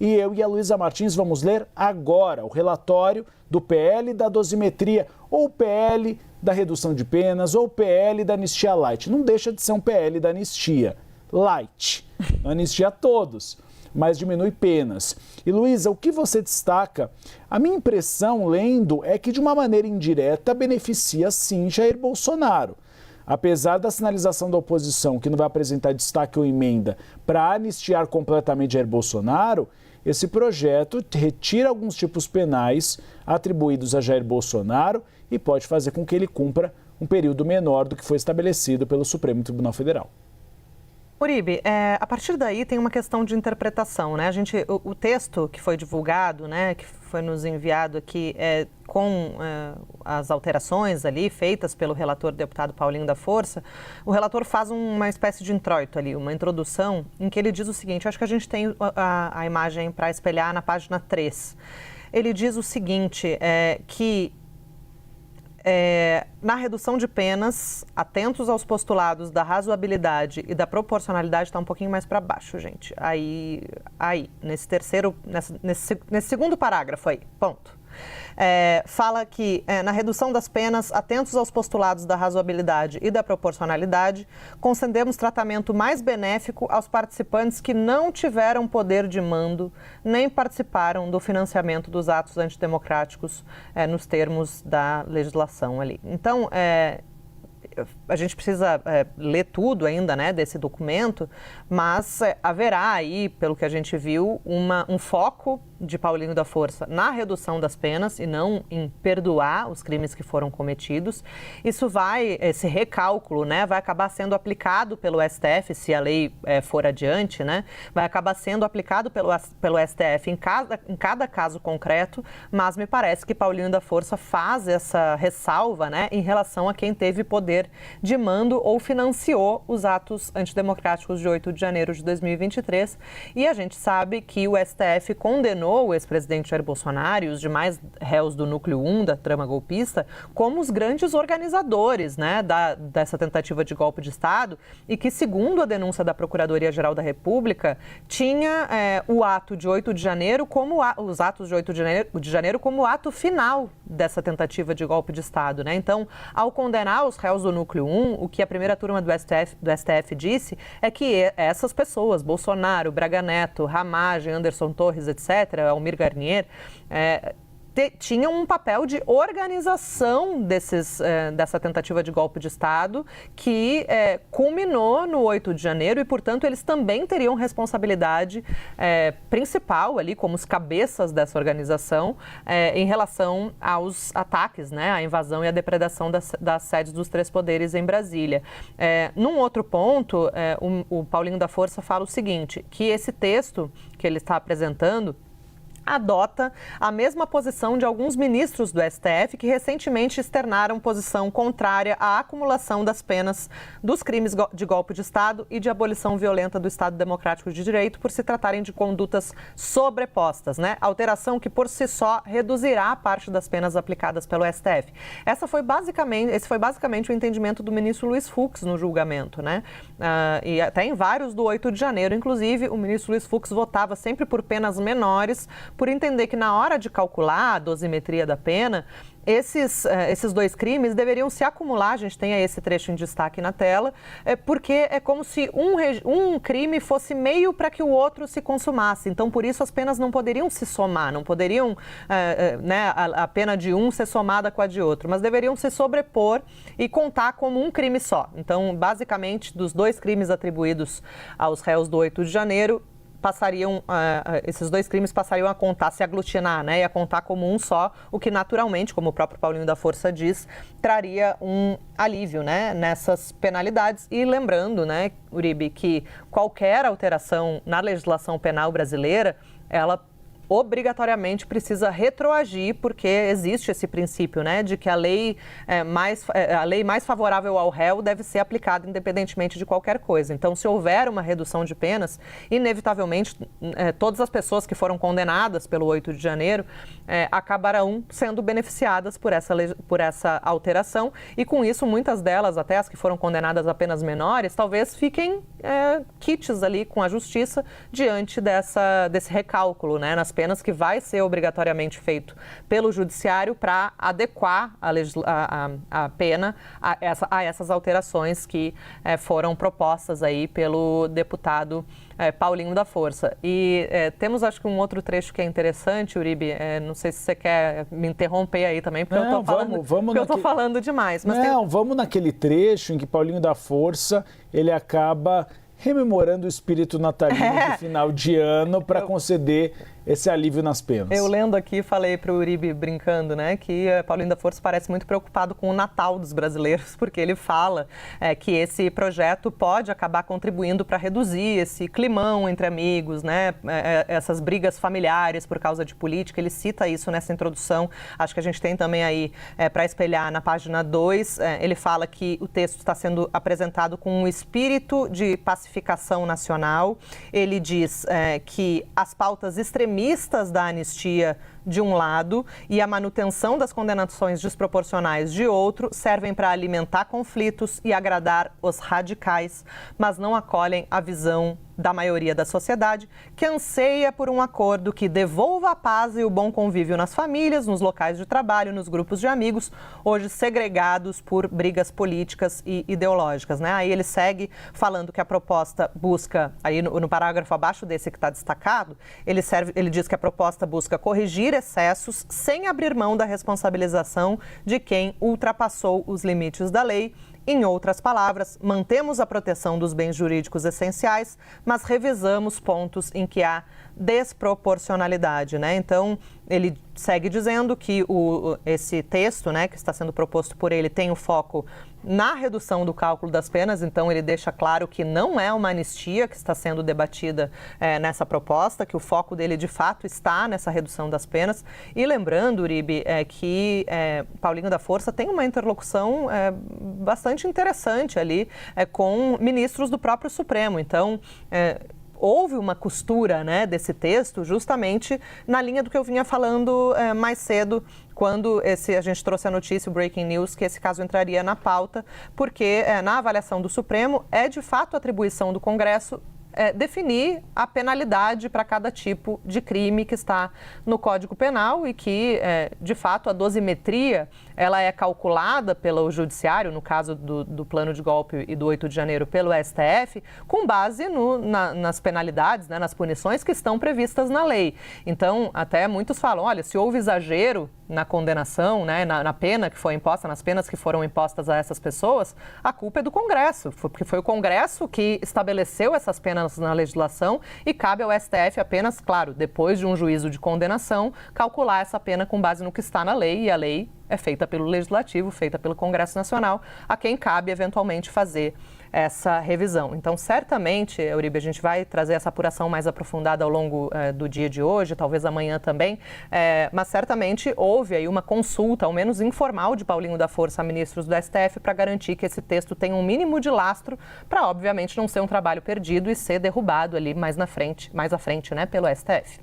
e eu e a Luísa Martins vamos ler agora o relatório do PL da dosimetria, ou o PL da redução de penas, ou o PL da anistia light. Não deixa de ser um PL da anistia light. Não anistia a todos, mas diminui penas. E Luísa, o que você destaca? A minha impressão, lendo, é que de uma maneira indireta beneficia sim Jair Bolsonaro. Apesar da sinalização da oposição que não vai apresentar destaque ou emenda para anistiar completamente Jair Bolsonaro, esse projeto retira alguns tipos penais atribuídos a Jair Bolsonaro e pode fazer com que ele cumpra um período menor do que foi estabelecido pelo Supremo Tribunal Federal. Uribe, a partir daí tem uma questão de interpretação, né? O texto que foi divulgado, né, que foi nos enviado aqui com as alterações ali feitas pelo relator deputado Paulinho da Força, o relator faz uma espécie de introito ali, uma introdução em que ele diz o seguinte, acho que a gente tem a imagem para espelhar na página 3. Ele diz o seguinte, que na redução de penas, atentos aos postulados da razoabilidade e da proporcionalidade, está um pouquinho mais para baixo, gente. Nesse segundo parágrafo aí, ponto. Fala que na redução das penas, atentos aos postulados da razoabilidade e da proporcionalidade, concedemos tratamento mais benéfico aos participantes que não tiveram poder de mando nem participaram do financiamento dos atos antidemocráticos nos termos da legislação ali. Então, a gente precisa ler tudo ainda, né, desse documento, mas haverá aí, pelo que a gente viu, um foco de Paulinho da Força na redução das penas e não em perdoar os crimes que foram cometidos. Esse recálculo, né, vai acabar sendo aplicado pelo STF, se a lei for adiante, né, vai acabar sendo aplicado pelo STF em cada caso concreto, mas me parece que Paulinho da Força faz essa ressalva, né, em relação a quem teve poder de mando ou financiou os atos antidemocráticos de 8 de janeiro de 2023. E a gente sabe que o STF condenou o ex-presidente Jair Bolsonaro e os demais réus do núcleo 1 da trama golpista como os grandes organizadores, né, dessa tentativa de golpe de Estado e que, segundo a denúncia da Procuradoria-Geral da República, tinha o ato de 8 de janeiro os atos de 8 de janeiro como o ato final dessa tentativa de golpe de Estado, né? Então, ao condenar os réus do núcleo 1, o que a primeira turma do STF disse é que essas pessoas, Bolsonaro, Braga Neto, Ramagem, Anderson Torres, etc., Almir Garnier, tinham um papel de organização dessa tentativa de golpe de Estado que culminou no 8 de janeiro e, portanto, eles também teriam responsabilidade principal ali, como os cabeças dessa organização, em relação aos ataques, né, à invasão e à depredação das sedes dos três poderes em Brasília. Num outro ponto, o Paulinho da Força fala o seguinte, que esse texto que ele está apresentando adota a mesma posição de alguns ministros do STF que recentemente externaram posição contrária à acumulação das penas dos crimes de golpe de Estado e de abolição violenta do Estado Democrático de Direito por se tratarem de condutas sobrepostas, né? Alteração que por si só reduzirá a parte das penas aplicadas pelo STF. Esse foi basicamente o entendimento do ministro Luiz Fux no julgamento, né? E até em vários do 8 de janeiro, inclusive, o ministro Luiz Fux votava sempre por penas menores, por entender que na hora de calcular a dosimetria da pena, esses dois crimes deveriam se acumular, a gente tem aí esse trecho em destaque na tela, porque é como se um crime fosse meio para que o outro se consumasse. Então, por isso, as penas não poderiam se somar, não poderiam a pena de um ser somada com a de outro, mas deveriam se sobrepor e contar como um crime só. Então, basicamente, dos dois crimes atribuídos aos réus do 8 de janeiro, esses dois crimes passariam a contar, se aglutinar, né, e a contar como um só, o que naturalmente, como o próprio Paulinho da Força diz, traria um alívio, né, nessas penalidades. E lembrando, né, Uribe, que qualquer alteração na legislação penal brasileira, ela obrigatoriamente precisa retroagir, porque existe esse princípio, né, de que a lei mais favorável ao réu deve ser aplicada independentemente de qualquer coisa. Então, se houver uma redução de penas, inevitavelmente todas as pessoas que foram condenadas pelo 8 de janeiro acabarão sendo beneficiadas por essa alteração, e com isso muitas delas, até as que foram condenadas a penas menores, talvez fiquem quites ali com a justiça diante desse recálculo, né, nas penas que vai ser obrigatoriamente feito pelo judiciário para adequar a pena a essas alterações que foram propostas aí pelo deputado Paulinho da Força. E temos, acho que, um outro trecho que é interessante, Uribe, não sei se você quer me interromper aí também, porque eu estou falando demais. Mas vamos naquele trecho em que Paulinho da Força, ele acaba rememorando o espírito natalino de final de ano para conceder esse alívio nas penas. Eu lendo aqui, falei para o Uribe, brincando, né, que Paulinho da Força parece muito preocupado com o Natal dos brasileiros, porque ele fala que esse projeto pode acabar contribuindo para reduzir esse climão entre amigos, né, essas brigas familiares por causa de política. Ele cita isso nessa introdução. Acho que a gente tem também aí para espelhar na página 2. Ele fala que o texto está sendo apresentado com um espírito de pacificação nacional. Ele diz que as pautas extremistas da anistia de um lado e a manutenção das condenações desproporcionais de outro servem para alimentar conflitos e agradar os radicais, mas não acolhem a visão da maioria da sociedade, que anseia por um acordo que devolva a paz e o bom convívio nas famílias, nos locais de trabalho, nos grupos de amigos, hoje segregados por brigas políticas e ideológicas, né? Aí ele segue falando que a proposta busca, aí no parágrafo abaixo desse que está destacado, ele diz que a proposta busca corrigir excessos sem abrir mão da responsabilização de quem ultrapassou os limites da lei. Em outras palavras, mantemos a proteção dos bens jurídicos essenciais, mas revisamos pontos em que há desproporcionalidade, né? Então, ele segue dizendo que esse texto, né, que está sendo proposto por ele, tem o foco na redução do cálculo das penas. Então, ele deixa claro que não é uma anistia que está sendo debatida nessa proposta, que o foco dele, de fato, está nessa redução das penas. E lembrando, Uribe, que Paulinho da Força tem uma interlocução bastante interessante ali com ministros do próprio Supremo. Então, houve uma costura, né, desse texto justamente na linha do que eu vinha falando mais cedo, quando a gente trouxe a notícia, o Breaking News, que esse caso entraria na pauta, porque na avaliação do Supremo é de fato atribuição do Congresso definir a penalidade para cada tipo de crime que está no Código Penal e que, de fato, a dosimetria ela é calculada pelo Judiciário, no caso do plano de golpe e do 8 de janeiro pelo STF, com base nas penalidades, né, nas punições que estão previstas na lei. Então, até muitos falam, olha, se houve exagero na condenação, né, na pena que foi imposta, nas penas que foram impostas a essas pessoas, a culpa é do Congresso, porque foi o Congresso que estabeleceu essas penas na legislação e cabe ao STF apenas, claro, depois de um juízo de condenação, calcular essa pena com base no que está na lei, e a lei é feita pelo Legislativo, feita pelo Congresso Nacional, a quem cabe eventualmente fazer essa revisão. Então, certamente, Uribe, a gente vai trazer essa apuração mais aprofundada ao longo do dia de hoje, talvez amanhã também, mas certamente houve aí uma consulta, ao menos informal, de Paulinho da Força a ministros do STF para garantir que esse texto tenha um mínimo de lastro para, obviamente, não ser um trabalho perdido e ser derrubado ali mais à frente, né, pelo STF.